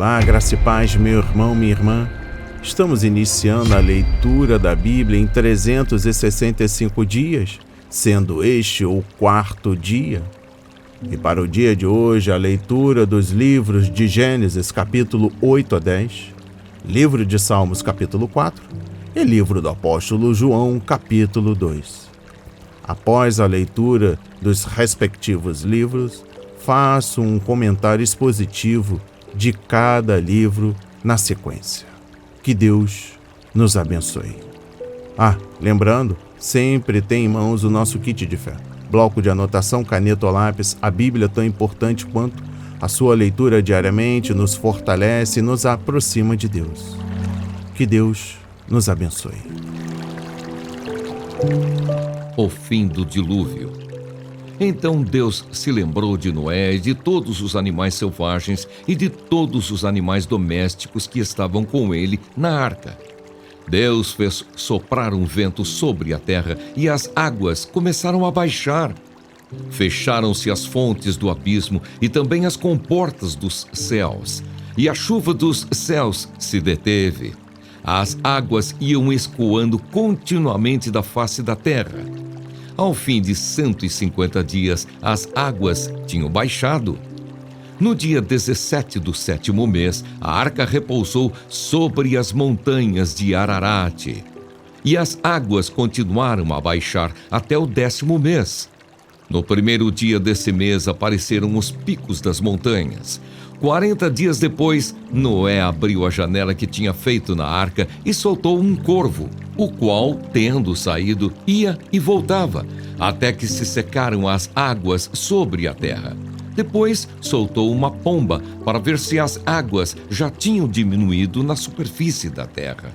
Olá, graça e paz, meu irmão, minha irmã. Estamos iniciando a leitura da Bíblia em 365 dias, sendo este o 4º dia. E para o dia de hoje, a leitura dos livros de Gênesis, capítulo 8 a 10, livro de Salmos, capítulo 4, e livro do apóstolo João, capítulo 2. Após a leitura dos respectivos livros, faço um comentário expositivo de cada livro na sequência. Que Deus nos abençoe. Lembrando, sempre tem em mãos o nosso kit de fé. Bloco de anotação, caneta ou lápis, a Bíblia tão importante quanto a sua leitura diariamente nos fortalece e nos aproxima de Deus. Que Deus nos abençoe. O fim do dilúvio. Então Deus se lembrou de Noé e de todos os animais selvagens e de todos os animais domésticos que estavam com ele na arca. Deus fez soprar um vento sobre a terra e as águas começaram a baixar. Fecharam-se as fontes do abismo e também as comportas dos céus, e a chuva dos céus se deteve. As águas iam escoando continuamente da face da terra. Ao fim de 150 dias, as águas tinham baixado. No dia 17 do 7º mês, a arca repousou sobre as montanhas de Ararate. E as águas continuaram a baixar até o 10º mês. No primeiro dia desse mês apareceram os picos das montanhas. 40 dias depois, Noé abriu a janela que tinha feito na arca e soltou um corvo, o qual, tendo saído, ia e voltava, até que se secaram as águas sobre a terra. Depois, soltou uma pomba para ver se as águas já tinham diminuído na superfície da terra.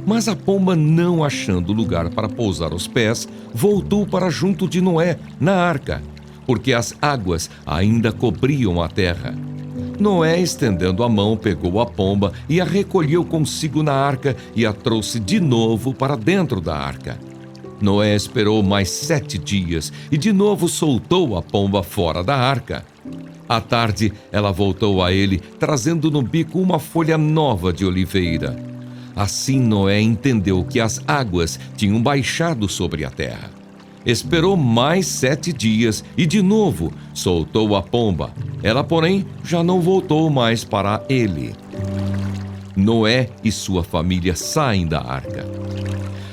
Mas a pomba, não achando lugar para pousar os pés, voltou para junto de Noé, na arca, porque as águas ainda cobriam a terra. Noé, estendendo a mão, pegou a pomba e a recolheu consigo na arca e a trouxe de novo para dentro da arca. Noé esperou mais 7 dias e de novo soltou a pomba fora da arca. À tarde, ela voltou a ele, trazendo no bico uma folha nova de oliveira. Assim Noé entendeu que as águas tinham baixado sobre a terra. Esperou mais 7 dias e de novo soltou a pomba. Ela, porém, já não voltou mais para ele. Noé e sua família saem da arca.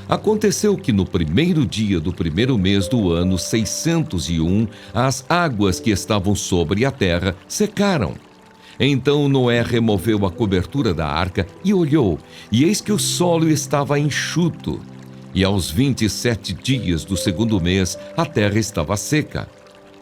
Aconteceu que no primeiro dia do primeiro mês do ano 601, as águas que estavam sobre a terra secaram. Então Noé removeu a cobertura da arca e olhou, e eis que o solo estava enxuto. E aos 27 dias do segundo mês, a terra estava seca.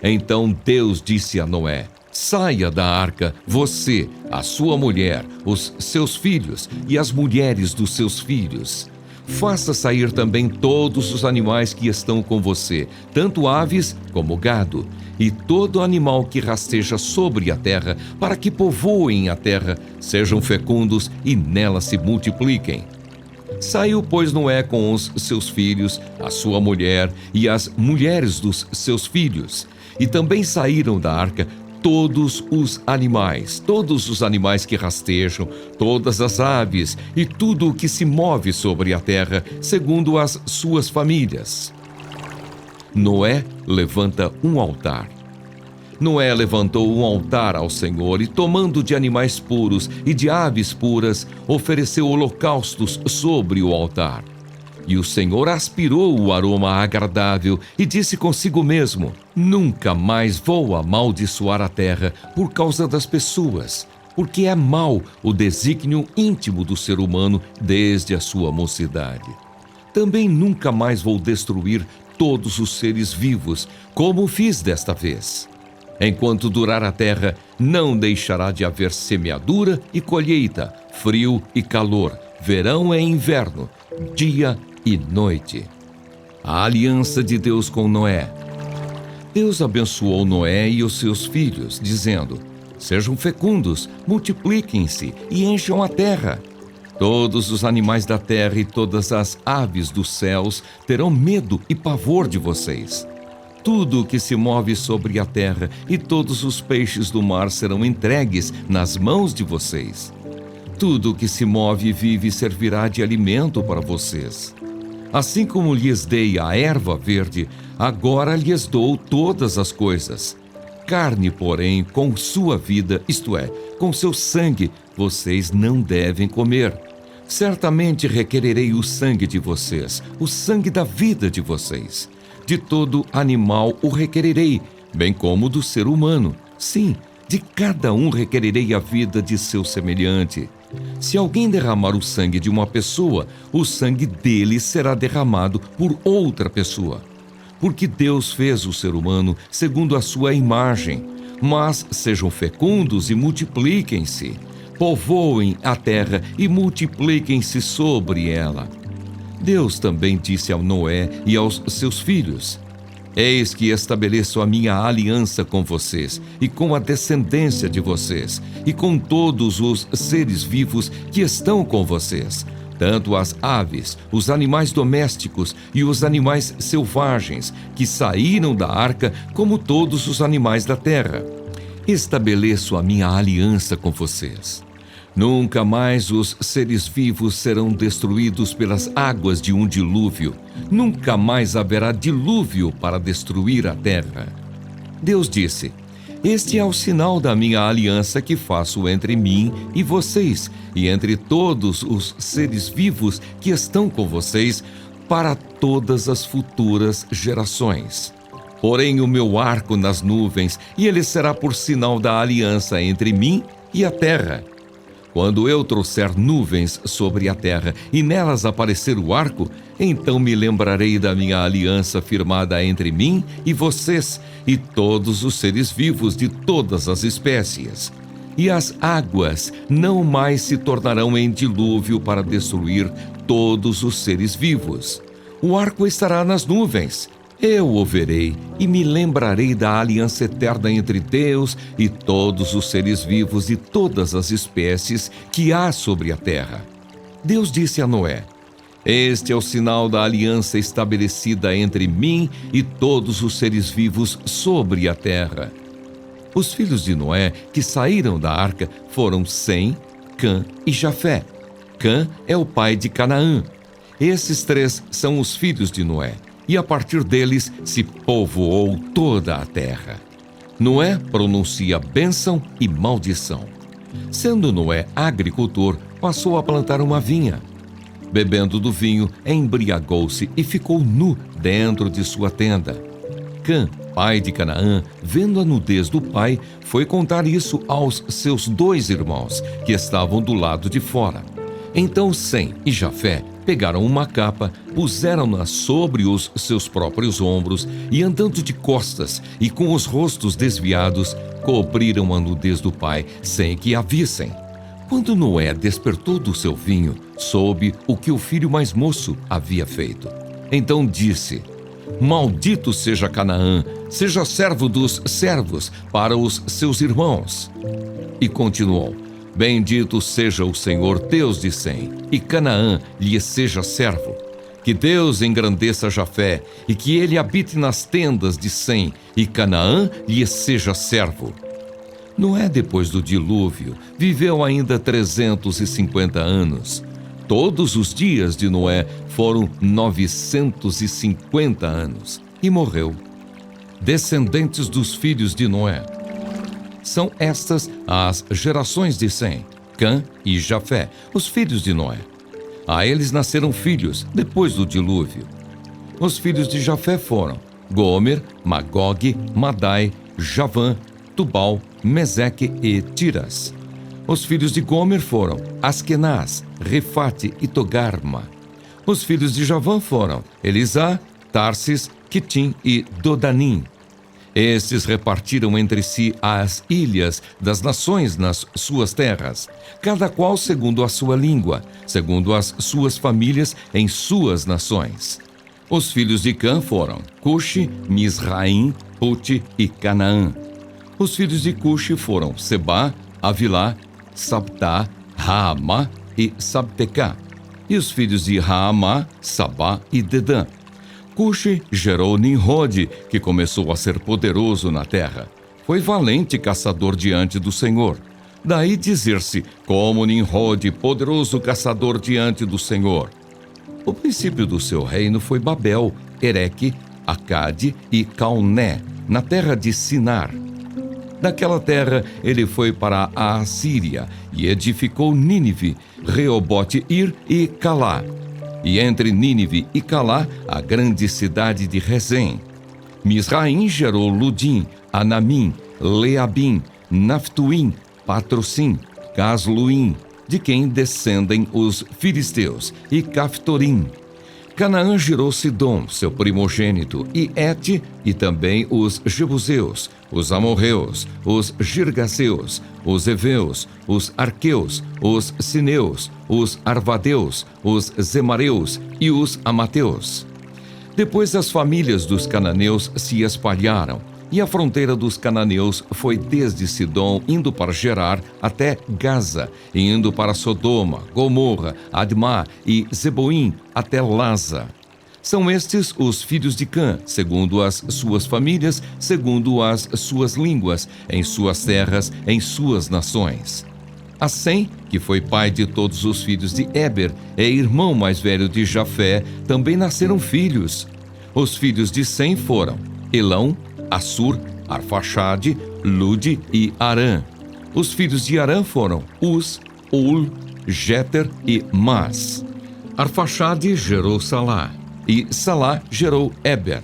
Então Deus disse a Noé: saia da arca, você, a sua mulher, os seus filhos e as mulheres dos seus filhos. Faça sair também todos os animais que estão com você, tanto aves como gado, e todo animal que rasteja sobre a terra, para que povoem a terra, sejam fecundos e nela se multipliquem. Saiu, pois, Noé com os seus filhos, a sua mulher e as mulheres dos seus filhos. E também saíram da arca todos os animais que rastejam, todas as aves e tudo o que se move sobre a terra, segundo as suas famílias. Noé levanta um altar. Noé levantou um altar ao Senhor e, tomando de animais puros e de aves puras, ofereceu holocaustos sobre o altar. E o Senhor aspirou o aroma agradável e disse consigo mesmo: nunca mais vou amaldiçoar a terra por causa das pessoas, porque é mau o desígnio íntimo do ser humano desde a sua mocidade. Também nunca mais vou destruir todos os seres vivos, como fiz desta vez. Enquanto durar a terra, não deixará de haver semeadura e colheita, frio e calor, verão e inverno, dia e noite. A aliança de Deus com Noé. Deus abençoou Noé e os seus filhos, dizendo: sejam fecundos, multipliquem-se e encham a terra. Todos os animais da terra e todas as aves dos céus terão medo e pavor de vocês. tudo o que se move sobre a terra e todos os peixes do mar serão entregues nas mãos de vocês. Tudo o que se move e vive servirá de alimento para vocês. Assim como lhes dei a erva verde, agora lhes dou todas as coisas. Carne, porém, com sua vida, isto é, com seu sangue, vocês não devem comer. Certamente requererei o sangue de vocês, o sangue da vida de vocês. De todo animal o requererei, bem como do ser humano. Sim, de cada um requererei a vida de seu semelhante. Se alguém derramar o sangue de uma pessoa, o sangue dele será derramado por outra pessoa. Porque Deus fez o ser humano segundo a sua imagem. Mas sejam fecundos e multipliquem-se. Povoem a terra e multipliquem-se sobre ela. Deus também disse a Noé e aos seus filhos: Eis que estabeleço a minha aliança com vocês, e com a descendência de vocês, e com todos os seres vivos que estão com vocês, tanto as aves, os animais domésticos e os animais selvagens que saíram da arca, como todos os animais da terra. Estabeleço a minha aliança com vocês. Nunca mais os seres vivos serão destruídos pelas águas de um dilúvio. Nunca mais haverá dilúvio para destruir a terra. Deus disse: Este é o sinal da minha aliança que faço entre mim e vocês, e entre todos os seres vivos que estão com vocês, para todas as futuras gerações. Porém o meu arco nas nuvens, e ele será por sinal da aliança entre mim e a terra. Quando eu trouxer nuvens sobre a terra e nelas aparecer o arco, então me lembrarei da minha aliança firmada entre mim e vocês e todos os seres vivos de todas as espécies. E as águas não mais se tornarão em dilúvio para destruir todos os seres vivos. O arco estará nas nuvens. Eu o verei e me lembrarei da aliança eterna entre Deus e todos os seres vivos e todas as espécies que há sobre a terra. Deus disse a Noé: Este é o sinal da aliança estabelecida entre mim e todos os seres vivos sobre a terra. Os filhos de Noé que saíram da arca foram Sem, Cã e Jafé. Cã é o pai de Canaã. Esses três são os filhos de Noé. E a partir deles se povoou toda a terra. Noé pronuncia bênção e maldição. Sendo Noé agricultor, passou a plantar uma vinha. Bebendo do vinho, embriagou-se e ficou nu dentro de sua tenda. Cã, pai de Canaã, vendo a nudez do pai, foi contar isso aos seus 2 irmãos, que estavam do lado de fora. Então Sem e Jafé pegaram uma capa, puseram-na sobre os seus próprios ombros e, andando de costas e com os rostos desviados, cobriram a nudez do pai sem que a vissem. Quando Noé despertou do seu vinho, soube o que o filho mais moço havia feito. Então disse: Maldito seja Canaã, seja servo dos servos para os seus irmãos. E continuou: Bendito seja o Senhor Deus de Sem, e Canaã lhe seja servo. Que Deus engrandeça Jafé, e que ele habite nas tendas de Sem, e Canaã lhe seja servo. Noé, depois do dilúvio, viveu ainda 350 anos. Todos os dias de Noé foram 950 anos, e morreu. Descendentes dos filhos de Noé. São estas as gerações de Sem, Cã e Jafé, os filhos de Noé. A eles nasceram filhos depois do dilúvio. Os filhos de Jafé foram Gomer, Magog, Madai, Javã, Tubal, Meseque e Tiras. Os filhos de Gomer foram Askenaz, Refate e Togarma. Os filhos de Javã foram Elisá, Tarsis, Quitim e Dodanim. Estes repartiram entre si as ilhas das nações nas suas terras, cada qual segundo a sua língua, segundo as suas famílias em suas nações. Os filhos de Cã foram Cuxi, Misraim, Puti e Canaã. Os filhos de Cuxi foram Sebá, Avilá, Sabtá, Raamá e Sabtecá. E os filhos de Raamá, Sabá e Dedã. Cuxi gerou Nimrode, que começou a ser poderoso na terra. Foi valente caçador diante do Senhor. Daí dizer-se, como Nimrode, poderoso caçador diante do Senhor. O princípio do seu reino foi Babel, Ereque, Acade e Calné, na terra de Sinar. Daquela terra ele foi para a Assíria e edificou Nínive, Reobote-ir e Calá. E entre Nínive e Calá, a grande cidade de Rezém. Misraim gerou Ludim, Anamim, Leabim, Naftuim, Patrocim, Casluim, de quem descendem os filisteus, e Caftorim. Canaã gerou Sidom, seu primogênito, e Et, e também os Jebuseus, os Amorreus, os Girgaseus, os Eveus, os Arqueus, os Sineus, os Arvadeus, os Zemareus e os Amateus. Depois as famílias dos cananeus se espalharam, e a fronteira dos cananeus foi desde Sidom, indo para Gerar, até Gaza, e indo para Sodoma, Gomorra, Admá e Zeboim, até Laza. São estes os filhos de Cã, segundo as suas famílias, segundo as suas línguas, em suas terras, em suas nações. A Sem, que foi pai de todos os filhos de Éber, é irmão mais velho de Jafé, também nasceram filhos. Os filhos de Sem foram Elão, Assur, Arfaxade, Lude e Arã. Os filhos de Arã foram Uz, Ul, Jéter e Mas. Arfaxade gerou Salá, e Salá gerou Éber.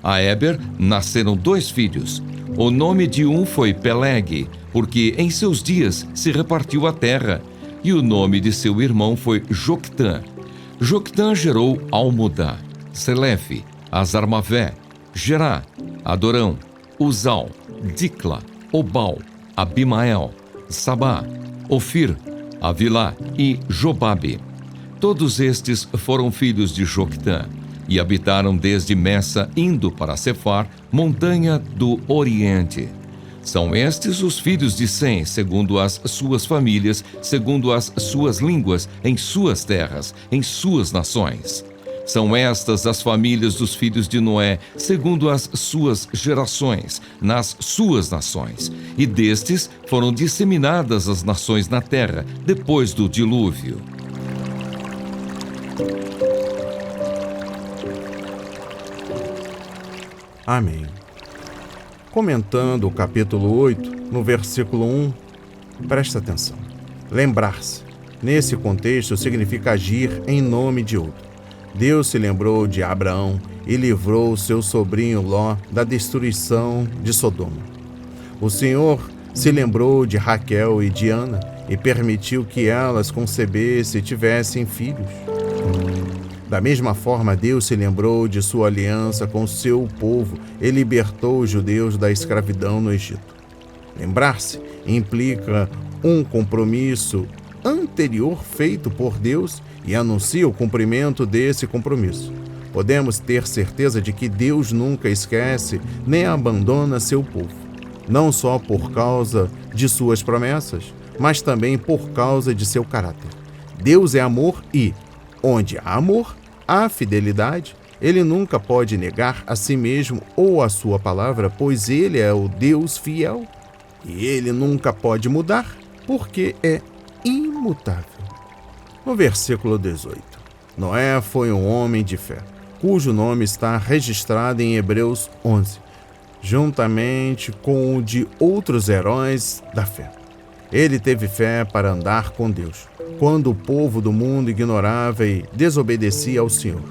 A Éber nasceram 2 filhos. O nome de um foi Peleg, porque em seus dias se repartiu a terra, e o nome de seu irmão foi Joctã. Joctã gerou Almodá, Selefe, Azarmavé, Gerá, Adorão, Uzal, Dicla, Obal, Abimael, Sabá, Ofir, Avilá e Jobabe. Todos estes foram filhos de Joctã e habitaram desde Messa, indo para Cefar, montanha do Oriente. São estes os filhos de Sem, segundo as suas famílias, segundo as suas línguas, em suas terras, em suas nações. São estas as famílias dos filhos de Noé, segundo as suas gerações, nas suas nações. E destes foram disseminadas as nações na terra, depois do dilúvio. Amém. Comentando o capítulo 8, no versículo 1, presta atenção. Lembrar-se, nesse contexto, significa agir em nome de outro. Deus se lembrou de Abraão e livrou seu sobrinho Ló da destruição de Sodoma. O Senhor se lembrou de Raquel e de Ana e permitiu que elas concebessem e tivessem filhos. Da mesma forma, Deus se lembrou de sua aliança com seu povo e libertou os judeus da escravidão no Egito. Lembrar-se implica um compromisso anterior feito por Deus e anuncia o cumprimento desse compromisso. Podemos ter certeza de que Deus nunca esquece nem abandona seu povo, não só por causa de suas promessas, mas também por causa de seu caráter. Deus é amor e, onde há amor, há fidelidade. Ele nunca pode negar a si mesmo ou a sua palavra, pois ele é o Deus fiel. E ele nunca pode mudar, porque é imutável. No versículo 18, Noé foi um homem de fé, cujo nome está registrado em Hebreus 11, juntamente com o de outros heróis da fé. Ele teve fé para andar com Deus, quando o povo do mundo ignorava e desobedecia ao Senhor.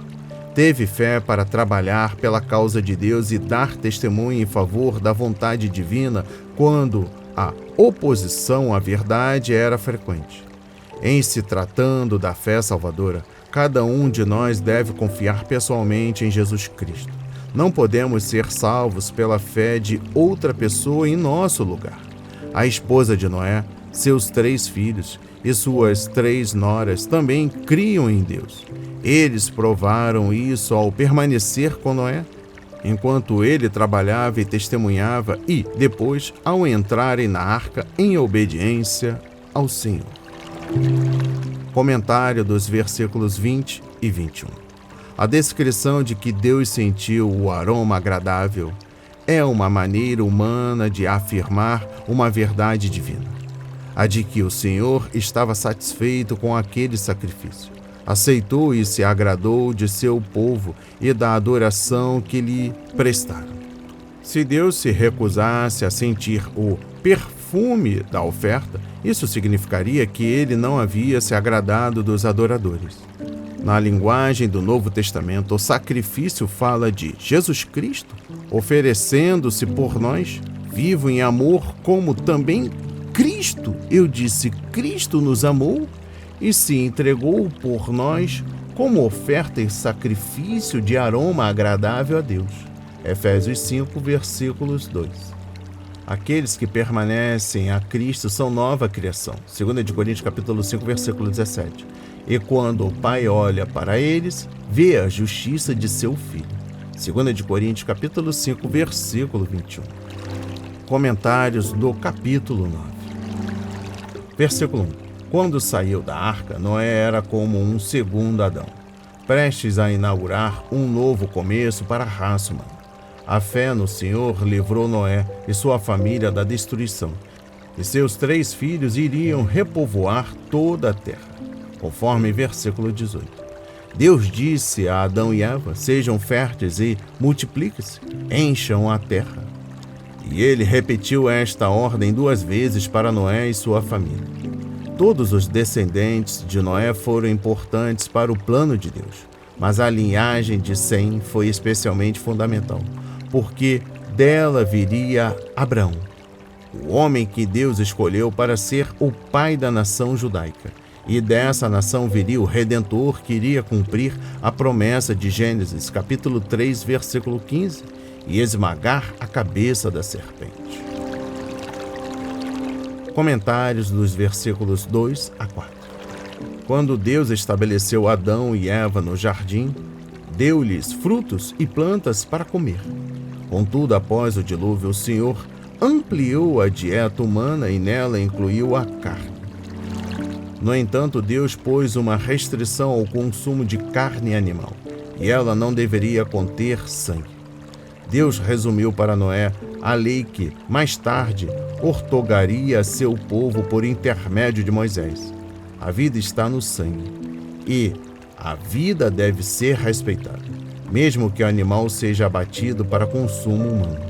Teve fé para trabalhar pela causa de Deus e dar testemunho em favor da vontade divina, quando a oposição à verdade era frequente. Em se tratando da fé salvadora, cada um de nós deve confiar pessoalmente em Jesus Cristo. Não podemos ser salvos pela fé de outra pessoa em nosso lugar. A esposa de Noé, seus 3 filhos e suas 3 noras também criam em Deus. Eles provaram isso ao permanecer com Noé, enquanto ele trabalhava e testemunhava, e depois ao entrarem na arca em obediência ao Senhor. Comentário dos versículos 20 e 21. A descrição de que Deus sentiu o aroma agradável é uma maneira humana de afirmar uma verdade divina, a de que o Senhor estava satisfeito com aquele sacrifício, aceitou e se agradou de seu povo e da adoração que lhe prestaram. Se Deus se recusasse a sentir o perfume da oferta, isso significaria que ele não havia se agradado dos adoradores. Na linguagem do Novo Testamento, o sacrifício fala de Jesus Cristo oferecendo-se por nós, vivo em amor, como também Cristo, eu disse, Cristo nos amou e se entregou por nós como oferta e sacrifício de aroma agradável a Deus. Efésios 5, versículos 2. Aqueles que permanecem a Cristo são nova criação. 2 Coríntios capítulo 5, versículo 17. E quando o Pai olha para eles, vê a justiça de seu Filho. 2 Coríntios capítulo 5, versículo 21. Comentários do capítulo 9. Versículo 1. Quando saiu da arca, Noé era como um segundo Adão, prestes a inaugurar um novo começo para a raça humana. A fé no Senhor livrou Noé e sua família da destruição, e seus 3 filhos iriam repovoar toda a terra, conforme versículo 18. Deus disse a Adão e Eva: sejam férteis e multipliquem-se, encham a terra. E ele repetiu esta ordem 2 vezes para Noé e sua família. Todos os descendentes de Noé foram importantes para o plano de Deus, mas a linhagem de Sem foi especialmente fundamental, porque dela viria Abraão, o homem que Deus escolheu para ser o pai da nação judaica. E dessa nação viria o Redentor que iria cumprir a promessa de Gênesis, capítulo 3, versículo 15, e esmagar a cabeça da serpente. Comentários dos versículos 2 a 4. Quando Deus estabeleceu Adão e Eva no jardim, deu-lhes frutos e plantas para comer. Contudo, após o dilúvio, o Senhor ampliou a dieta humana e nela incluiu a carne. No entanto, Deus pôs uma restrição ao consumo de carne animal, e ela não deveria conter sangue. Deus resumiu para Noé a lei que, mais tarde, ortogaria a seu povo por intermédio de Moisés. A vida está no sangue, e a vida deve ser respeitada, mesmo que o animal seja abatido para consumo humano.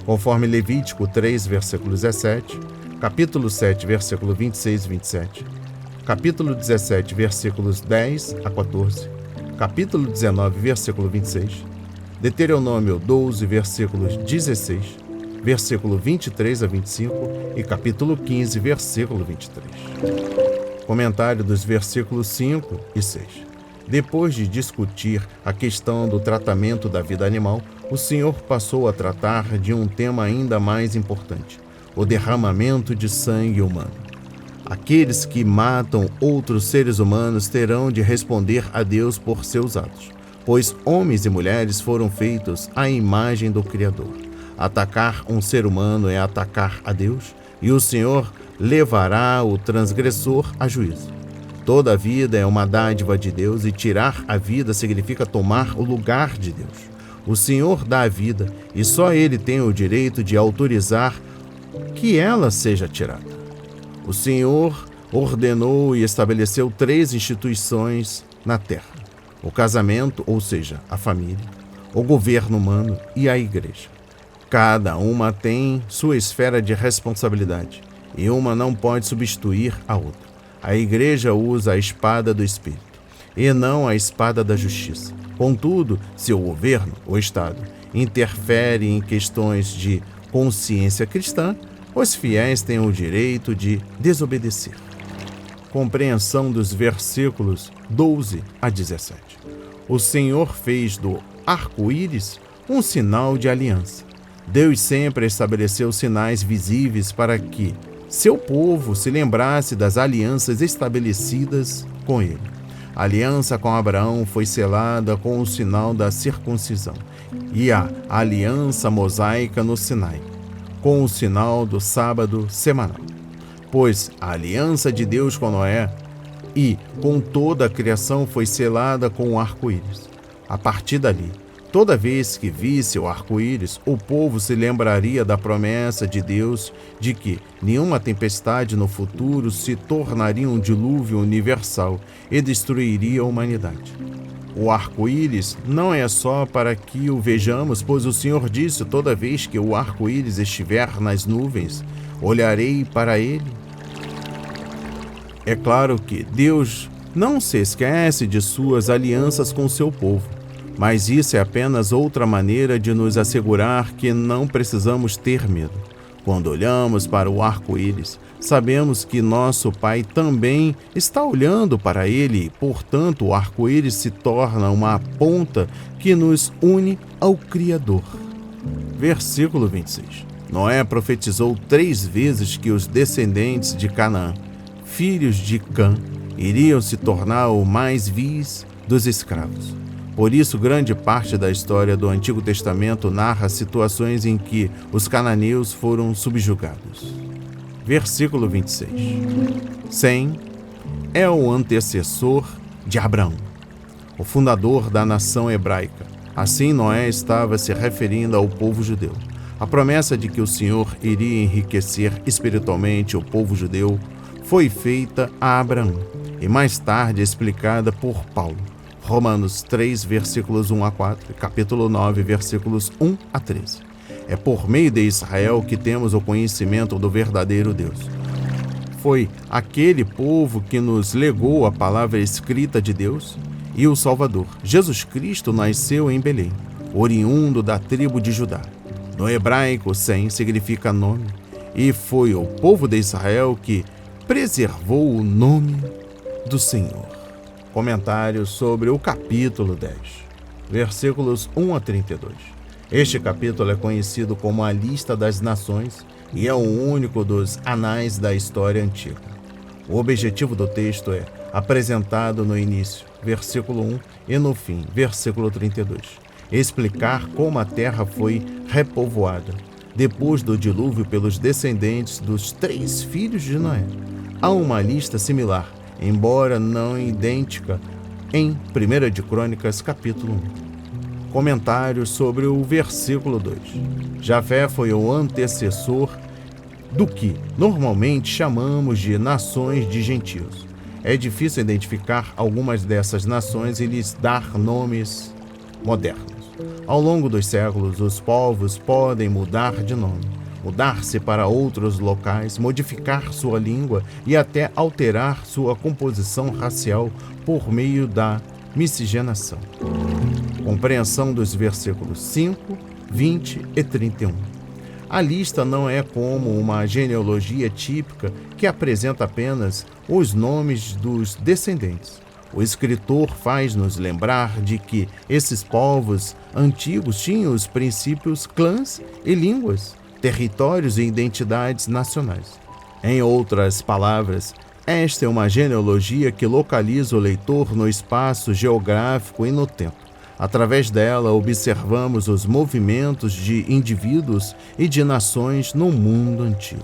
Conforme Levítico 3, versículo 17, capítulo 7, versículo 26 e 27, capítulo 17, versículos 10 a 14, capítulo 19, versículo 26, Deuteronômio 12, versículos 16, versículo 23 a 25 e capítulo 15, versículo 23. Comentário dos versículos 5 e 6. Depois de discutir a questão do tratamento da vida animal, o Senhor passou a tratar de um tema ainda mais importante: o derramamento de sangue humano. Aqueles que matam outros seres humanos terão de responder a Deus por seus atos, pois homens e mulheres foram feitos à imagem do Criador. Atacar um ser humano é atacar a Deus, e o Senhor levará o transgressor a juízo. Toda a vida é uma dádiva de Deus, e tirar a vida significa tomar o lugar de Deus. O Senhor dá a vida, e só Ele tem o direito de autorizar que ela seja tirada. O Senhor ordenou e estabeleceu 3 instituições na terra: o casamento, ou seja, a família, o governo humano e a igreja. Cada uma tem sua esfera de responsabilidade, e uma não pode substituir a outra. A igreja usa a espada do Espírito, e não a espada da justiça. Contudo, se o governo, o Estado, interfere em questões de consciência cristã, os fiéis têm o direito de desobedecer. Compreensão dos versículos 12 a 17. O Senhor fez do arco-íris um sinal de aliança. Deus sempre estabeleceu sinais visíveis para que seu povo se lembrasse das alianças estabelecidas com ele. A aliança com Abraão foi selada com o sinal da circuncisão, e a aliança mosaica no Sinai, com o sinal do sábado semanal. Pois a aliança de Deus com Noé e, com toda a criação, foi selada com o arco-íris. A partir dali, toda vez que visse o arco-íris, o povo se lembraria da promessa de Deus de que nenhuma tempestade no futuro se tornaria um dilúvio universal e destruiria a humanidade. O arco-íris não é só para que o vejamos, pois o Senhor disse: toda vez que o arco-íris estiver nas nuvens, olharei para ele. É claro que Deus não se esquece de suas alianças com seu povo, mas isso é apenas outra maneira de nos assegurar que não precisamos ter medo. Quando olhamos para o arco-íris, sabemos que nosso Pai também está olhando para ele e, portanto, o arco-íris se torna uma ponta que nos une ao Criador. Versículo 26. Noé profetizou 3 vezes que os descendentes de Canaã, filhos de Cã, iriam se tornar o mais vis dos escravos. Por isso, grande parte da história do Antigo Testamento narra situações em que os cananeus foram subjugados. Versículo 26. Sem é o antecessor de Abraão, o fundador da nação hebraica. Assim, Noé estava se referindo ao povo judeu. A promessa de que o Senhor iria enriquecer espiritualmente o povo judeu foi feita a Abraão e mais tarde explicada por Paulo. Romanos 3, versículos 1 a 4, capítulo 9, versículos 1 a 13. É por meio de Israel que temos o conhecimento do verdadeiro Deus. Foi aquele povo que nos legou a palavra escrita de Deus e o Salvador. Jesus Cristo nasceu em Belém, oriundo da tribo de Judá. No hebraico, Sem significa nome, e foi o povo de Israel que preservou o nome do Senhor. Comentário sobre o capítulo 10, versículos 1 a 32. Este capítulo é conhecido como a Lista das Nações e é o único dos anais da história antiga. O objetivo do texto é apresentado no início, versículo 1, e no fim, versículo 32. Explicar como a terra foi repovoada depois do dilúvio pelos descendentes dos 3 filhos de Noé. Há uma lista similar, embora não idêntica, em 1 de Crônicas, capítulo 1. Comentários sobre o versículo 2. Jafé foi o antecessor do que normalmente chamamos de nações de gentios. É difícil identificar algumas dessas nações e lhes dar nomes modernos. Ao longo dos séculos, os povos podem mudar de nome, mudar-se para outros locais, modificar sua língua e até alterar sua composição racial por meio da miscigenação. Compreensão dos versículos 5, 20 e 31. A lista não é como uma genealogia típica que apresenta apenas os nomes dos descendentes. O escritor faz-nos lembrar de que esses povos antigos tinham os princípios, clãs e línguas, territórios e identidades nacionais. Em outras palavras, esta é uma genealogia que localiza o leitor no espaço geográfico e no tempo. Através dela, observamos os movimentos de indivíduos e de nações no mundo antigo.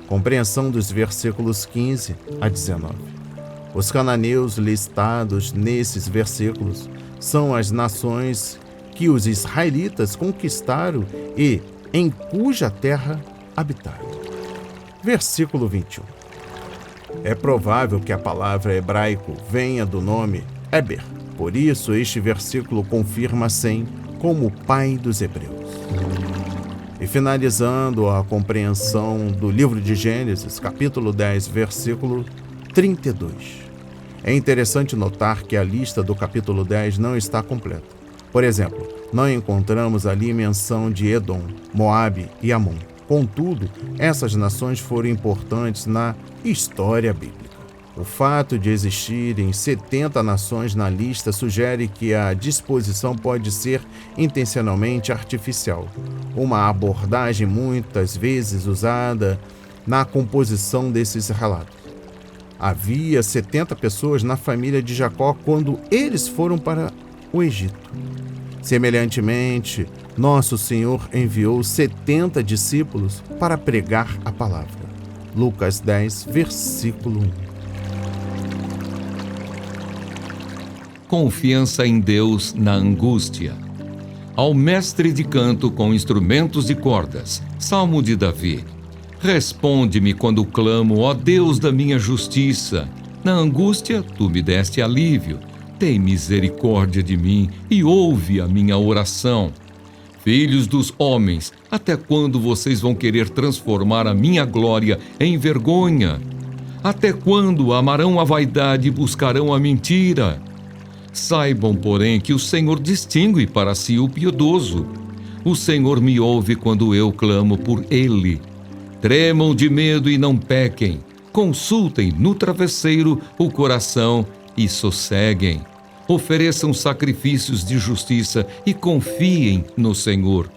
Compreensão dos versículos 15 a 19. Os cananeus listados nesses versículos são as nações que os israelitas conquistaram e em cuja terra habitaram. Versículo 21. É provável que a palavra hebraico venha do nome Eber. Por isso, este versículo confirma Sem como o pai dos hebreus. E finalizando a compreensão do livro de Gênesis, capítulo 10, versículo 32. É interessante notar que a lista do capítulo 10 não está completa. Por exemplo, não encontramos ali menção de Edom, Moabe e Amon. Contudo, essas nações foram importantes na história bíblica. O fato de existirem 70 nações na lista sugere que a disposição pode ser intencionalmente artificial, uma abordagem muitas vezes usada na composição desses relatos. Havia 70 pessoas na família de Jacó quando eles foram para o Egito. Semelhantemente, nosso Senhor enviou 70 discípulos para pregar a palavra. Lucas 10, versículo 1. confiança em Deus na angústia. Ao mestre de canto com instrumentos de cordas, Salmo de Davi. Responde-me quando clamo, ó Deus da minha justiça. Na angústia, tu me deste alívio. Tem misericórdia de mim e ouve a minha oração. Filhos dos homens, até quando vocês vão querer transformar a minha glória em vergonha? Até quando amarão a vaidade e buscarão a mentira? Saibam, porém, que o Senhor distingue para si o piedoso. O Senhor me ouve quando eu clamo por Ele. Tremam de medo e não pequem. Consultem no travesseiro o coração e sosseguem. Ofereçam sacrifícios de justiça e confiem no Senhor.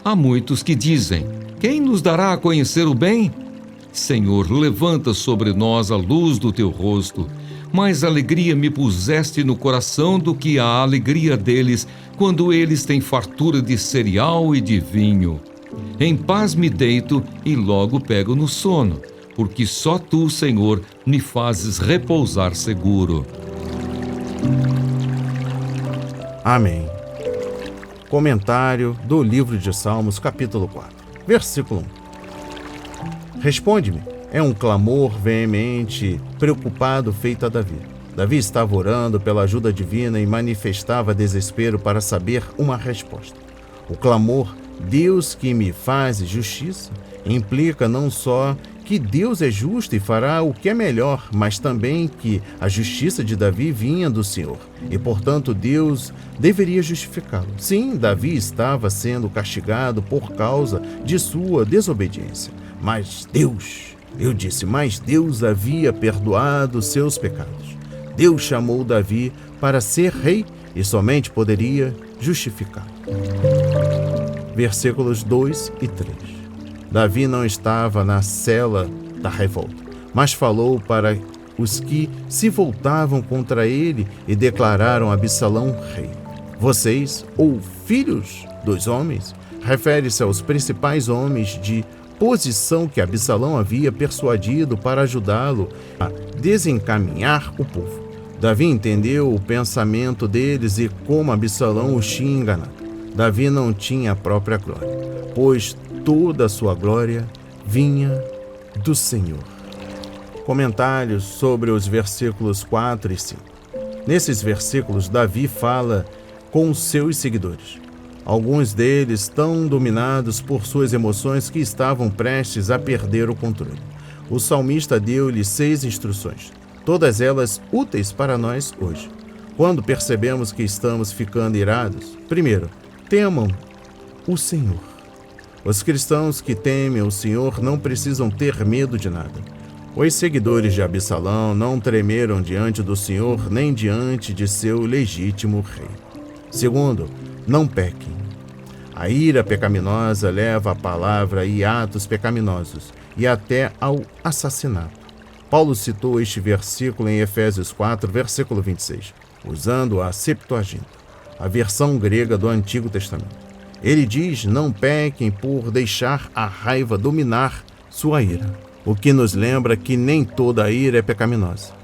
Há muitos que dizem: quem nos dará a conhecer o bem? Senhor, levanta sobre nós a luz do teu rosto. Mais alegria me puseste no coração do que a alegria deles, quando eles têm fartura de cereal e de vinho. Em paz me deito e logo pego no sono, porque só tu, Senhor, me fazes repousar seguro. Amém. Comentário do livro de Salmos, capítulo 4, versículo 1. Responde-me. É um clamor veemente, preocupado, feito a Davi. Davi estava orando pela ajuda divina e manifestava desespero para saber uma resposta. O clamor, Deus que me faz justiça, implica não só que Deus é justo e fará o que é melhor, mas também que a justiça de Davi vinha do Senhor, e portanto Deus deveria justificá-lo. Sim, Davi estava sendo castigado por causa de sua desobediência, mas Deus havia perdoado seus pecados. Deus chamou Davi para ser rei e somente poderia justificá-lo. Versículos 2 e 3. Davi não estava na cela da revolta, mas falou para os que se voltavam contra ele e declararam Absalão rei. Vocês, ou filhos dos homens, refere-se aos principais homens de posição que Absalão havia persuadido para ajudá-lo a desencaminhar o povo. Davi entendeu o pensamento deles e como Absalão os tinha enganado. Davi não tinha a própria glória, pois toda a sua glória vinha do Senhor. Comentários sobre os versículos 4 e 5. Nesses versículos, Davi fala com os seus seguidores. Alguns deles tão dominados por suas emoções que estavam prestes a perder o controle. O salmista deu-lhes 6 instruções, todas elas úteis para nós hoje. Quando percebemos que estamos ficando irados, primeiro, temam o Senhor. Os cristãos que temem o Senhor não precisam ter medo de nada. Os seguidores de Absalão não tremeram diante do Senhor nem diante de seu legítimo rei. Segundo, não pequem. A ira pecaminosa leva a palavra e atos pecaminosos e até ao assassinato. Paulo citou este versículo em Efésios 4, versículo 26, usando a Septuaginta, a versão grega do Antigo Testamento. Ele diz: não pequem por deixar a raiva dominar sua ira, o que nos lembra que nem toda a ira é pecaminosa.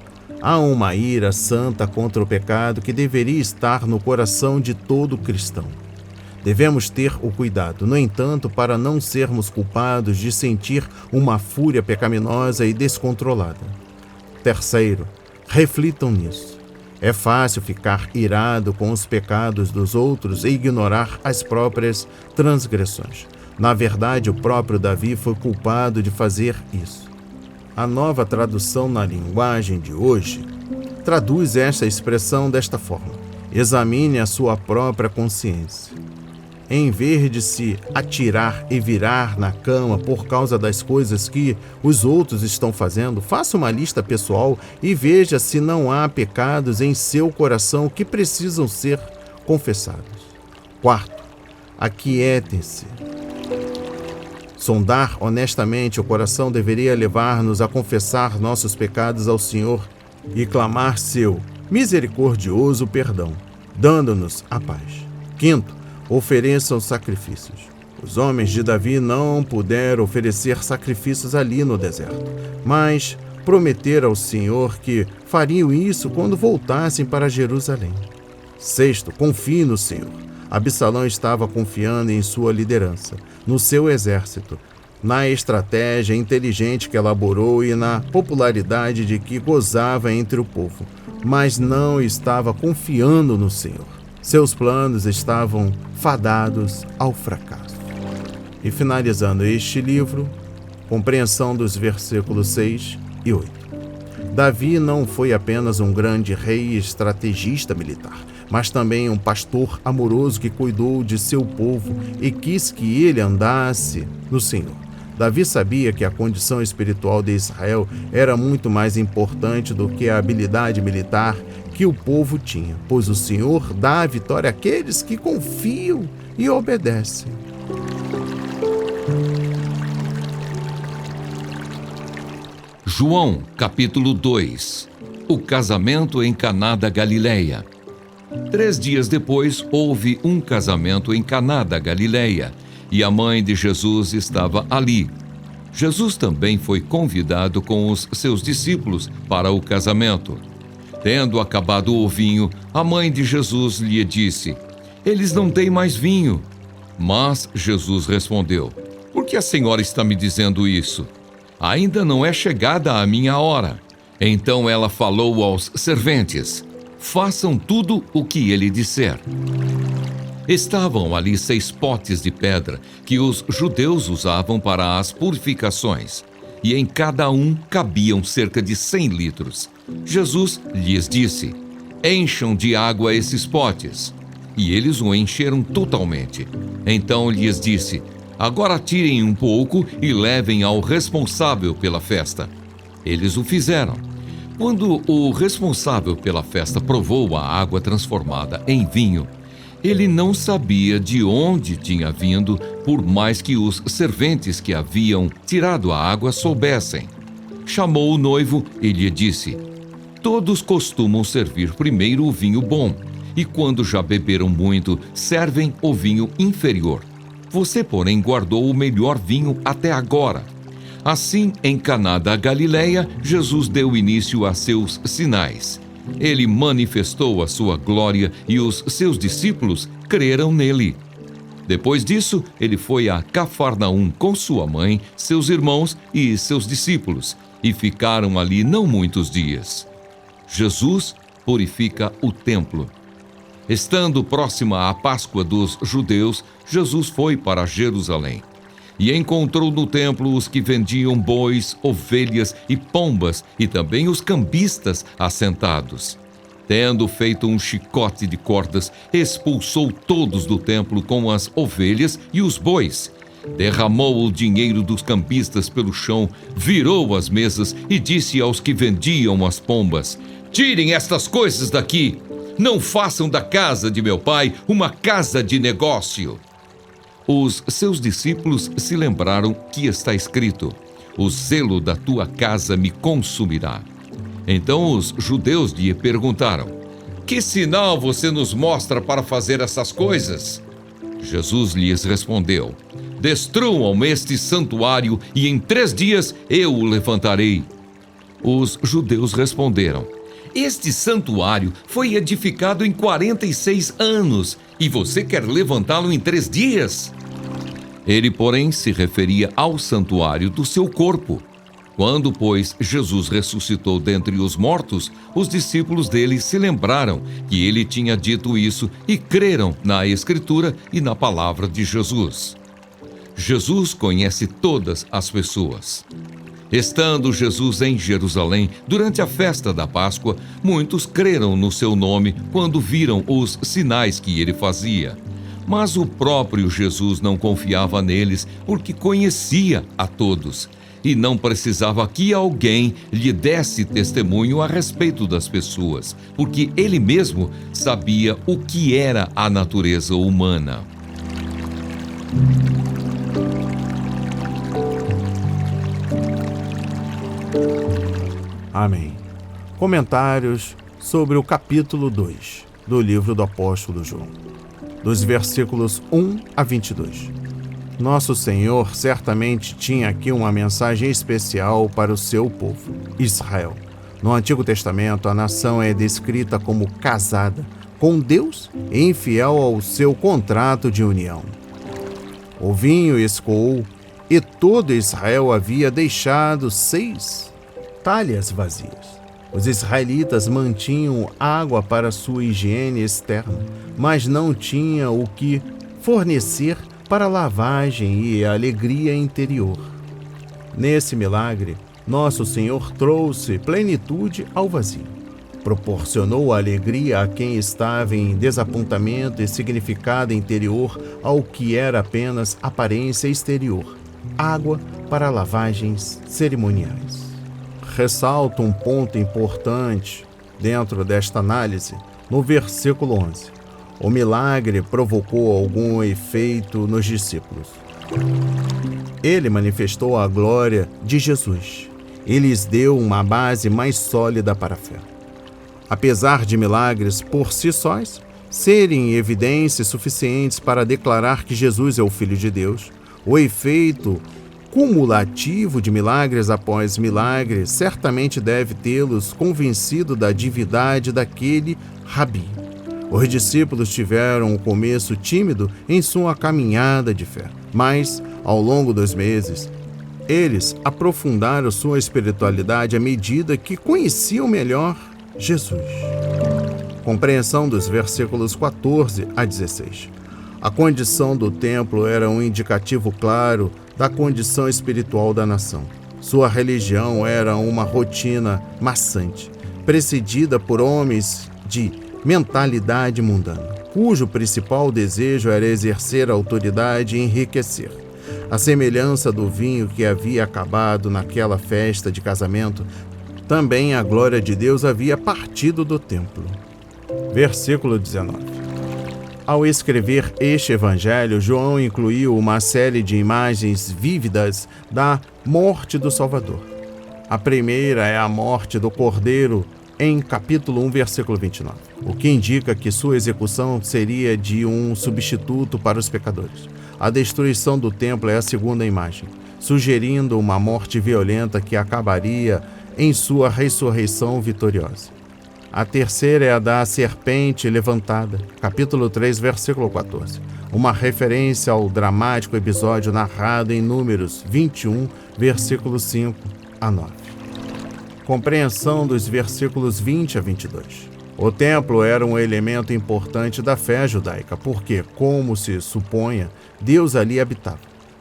Há uma ira santa contra o pecado que deveria estar no coração de todo cristão. Devemos ter o cuidado, no entanto, para não sermos culpados de sentir uma fúria pecaminosa e descontrolada. Terceiro, reflitam nisso. É fácil ficar irado com os pecados dos outros e ignorar as próprias transgressões. Na verdade, o próprio Davi foi culpado de fazer isso. A Nova Tradução na linguagem de hoje traduz esta expressão desta forma: examine a sua própria consciência. Em vez de se atirar e virar na cama por causa das coisas que os outros estão fazendo, faça uma lista pessoal e veja se não há pecados em seu coração que precisam ser confessados. Quarto, aquietem-se. Sondar honestamente o coração deveria levar-nos a confessar nossos pecados ao Senhor e clamar seu misericordioso perdão, dando-nos a paz. Quinto, ofereçam sacrifícios. Os homens de Davi não puderam oferecer sacrifícios ali no deserto, mas prometera ao Senhor que fariam isso quando voltassem para Jerusalém. Sexto, confie no Senhor. Absalão estava confiando em sua liderança, no seu exército, na estratégia inteligente que elaborou e na popularidade de que gozava entre o povo, mas não estava confiando no Senhor. Seus planos estavam fadados ao fracasso. E finalizando este livro, compreensão dos versículos 6 e 8. Davi não foi apenas um grande rei e estrategista militar, mas também um pastor amoroso que cuidou de seu povo e quis que ele andasse no Senhor. Davi sabia que a condição espiritual de Israel era muito mais importante do que a habilidade militar que o povo tinha, pois o Senhor dá a vitória àqueles que confiam e obedecem. João, capítulo 2. O casamento em Caná da Galileia. 3 dias depois, houve um casamento em Caná da Galileia, e a mãe de Jesus estava ali. Jesus também foi convidado com os seus discípulos para o casamento. Tendo acabado o vinho, a mãe de Jesus lhe disse: "Eles não têm mais vinho." Mas Jesus respondeu: "Por que a senhora está me dizendo isso? Ainda não é chegada a minha hora." Então ela falou aos serventes: "Façam tudo o que ele disser." Estavam ali 6 potes de pedra que os judeus usavam para as purificações, e em cada um cabiam cerca de 100 litros. Jesus lhes disse: "Encham de água esses potes." E eles o encheram totalmente. Então lhes disse: "Agora tirem um pouco e levem ao responsável pela festa." Eles o fizeram. Quando o responsável pela festa provou a água transformada em vinho, ele não sabia de onde tinha vindo, por mais que os serventes que haviam tirado a água soubessem. Chamou o noivo e lhe disse: "Todos costumam servir primeiro o vinho bom, e quando já beberam muito, servem o vinho inferior. Você, porém, guardou o melhor vinho até agora." Assim, em Caná da Galileia, Jesus deu início a seus sinais. Ele manifestou a sua glória e os seus discípulos creram nele. Depois disso, ele foi a Cafarnaum com sua mãe, seus irmãos e seus discípulos, e ficaram ali não muitos dias. Jesus purifica o templo. Estando próxima à Páscoa dos judeus, Jesus foi para Jerusalém e encontrou no templo os que vendiam bois, ovelhas e pombas, e também os cambistas assentados. Tendo feito um chicote de cordas, expulsou todos do templo com as ovelhas e os bois. Derramou o dinheiro dos cambistas pelo chão, virou as mesas e disse aos que vendiam as pombas: "Tirem estas coisas daqui! Não façam da casa de meu pai uma casa de negócio." Os seus discípulos se lembraram que está escrito: "O zelo da tua casa me consumirá." Então os judeus lhe perguntaram: "Que sinal você nos mostra para fazer essas coisas?" Jesus lhes respondeu: "Destruam este santuário e em 3 dias eu o levantarei." Os judeus responderam: "Este santuário foi edificado em 46 anos, e você quer levantá-lo em 3 dias? Ele, porém, se referia ao santuário do seu corpo. Quando, pois, Jesus ressuscitou dentre os mortos, os discípulos dele se lembraram que ele tinha dito isso e creram na Escritura e na palavra de Jesus. Jesus conhece todas as pessoas. Estando Jesus em Jerusalém, durante a festa da Páscoa, muitos creram no seu nome quando viram os sinais que ele fazia. Mas o próprio Jesus não confiava neles, porque conhecia a todos, e não precisava que alguém lhe desse testemunho a respeito das pessoas, porque ele mesmo sabia o que era a natureza humana. Amém. Comentários sobre o capítulo 2 do livro do apóstolo João, dos versículos 1 a 22. Nosso Senhor certamente tinha aqui uma mensagem especial para o seu povo, Israel. No Antigo Testamento, a nação é descrita como casada com Deus e infiel ao seu contrato de união. O vinho escoou e todo Israel havia deixado 6 talhas vazias. Os israelitas mantinham água para sua higiene externa, mas não tinham o que fornecer para a lavagem e a alegria interior. Nesse milagre, nosso Senhor trouxe plenitude ao vazio. Proporcionou alegria a quem estava em desapontamento e significado interior ao que era apenas aparência exterior, água para lavagens cerimoniais. Ressalto um ponto importante dentro desta análise no versículo 11. O milagre provocou algum efeito nos discípulos. Ele manifestou a glória de Jesus e lhes deu uma base mais sólida para a fé. Apesar de milagres por si sós serem evidências suficientes para declarar que Jesus é o Filho de Deus, o efeito cumulativo de milagres após milagres certamente deve tê-los convencido da divindade daquele rabi. Os discípulos tiveram um começo tímido em sua caminhada de fé, mas, ao longo dos meses, eles aprofundaram sua espiritualidade à medida que conheciam melhor Jesus. Compreensão dos versículos 14 a 16. A condição do templo era um indicativo claro da condição espiritual da nação. Sua religião era uma rotina maçante, precedida por homens de mentalidade mundana, cujo principal desejo era exercer autoridade e enriquecer. A semelhança do vinho que havia acabado naquela festa de casamento, também a glória de Deus havia partido do templo. Versículo 19. Ao escrever este evangelho, João incluiu uma série de imagens vívidas da morte do Salvador. A primeira é a morte do Cordeiro em capítulo 1, versículo 29, o que indica que sua execução seria de um substituto para os pecadores. A destruição do templo é a segunda imagem, sugerindo uma morte violenta que acabaria em sua ressurreição vitoriosa. A terceira é a da serpente levantada, capítulo 3, versículo 14, uma referência ao dramático episódio narrado em Números 21, versículos 5 a 9. Compreensão dos versículos 20 a 22. O templo era um elemento importante da fé judaica, porque, como se suponha, Deus ali habitava.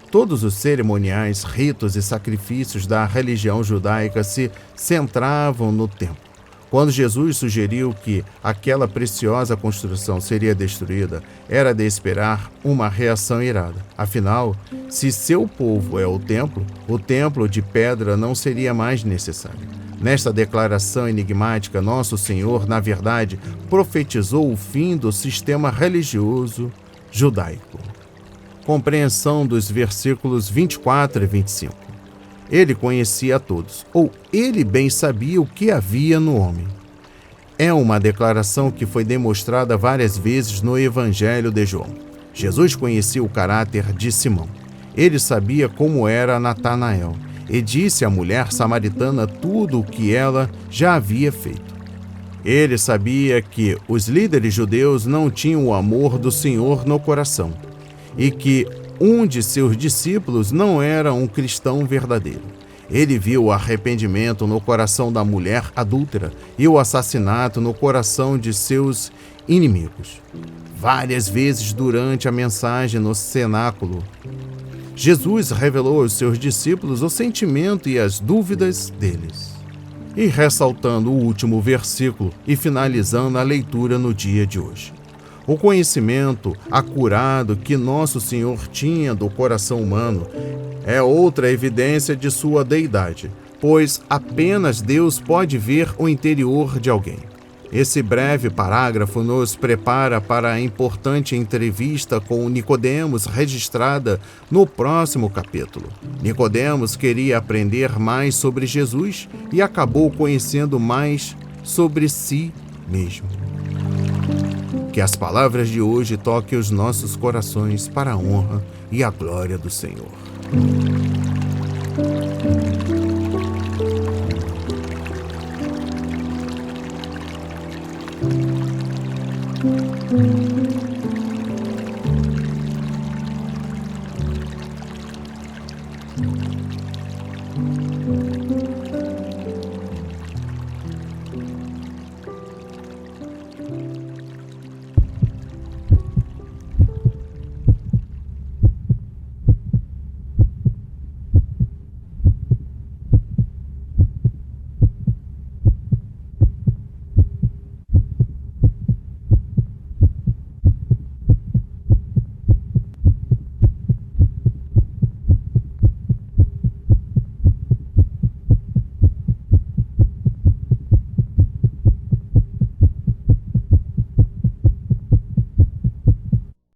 Todos os cerimoniais, ritos e sacrifícios da religião judaica se centravam no templo. Quando Jesus sugeriu que aquela preciosa construção seria destruída, era de esperar uma reação irada. Afinal, se seu povo é o templo de pedra não seria mais necessário. Nesta declaração enigmática, Nosso Senhor, na verdade, profetizou o fim do sistema religioso judaico. Compreensão dos versículos 24 e 25. Ele conhecia a todos, ou ele bem sabia o que havia no homem. É uma declaração que foi demonstrada várias vezes no Evangelho de João. Jesus conhecia o caráter de Simão. Ele sabia como era Natanael e disse à mulher samaritana tudo o que ela já havia feito. Ele sabia que os líderes judeus não tinham o amor do Senhor no coração e que um de seus discípulos não era um cristão verdadeiro. Ele viu o arrependimento no coração da mulher adúltera e o assassinato no coração de seus inimigos. Várias vezes durante a mensagem no cenáculo, Jesus revelou aos seus discípulos o sentimento e as dúvidas deles. E ressaltando o último versículo e finalizando a leitura no dia de hoje. O conhecimento acurado que Nosso Senhor tinha do coração humano é outra evidência de sua deidade, pois apenas Deus pode ver o interior de alguém. Esse breve parágrafo nos prepara para a importante entrevista com Nicodemos registrada no próximo capítulo. Nicodemos queria aprender mais sobre Jesus e acabou conhecendo mais sobre si mesmo. Que as palavras de hoje toquem os nossos corações para a honra e a glória do Senhor.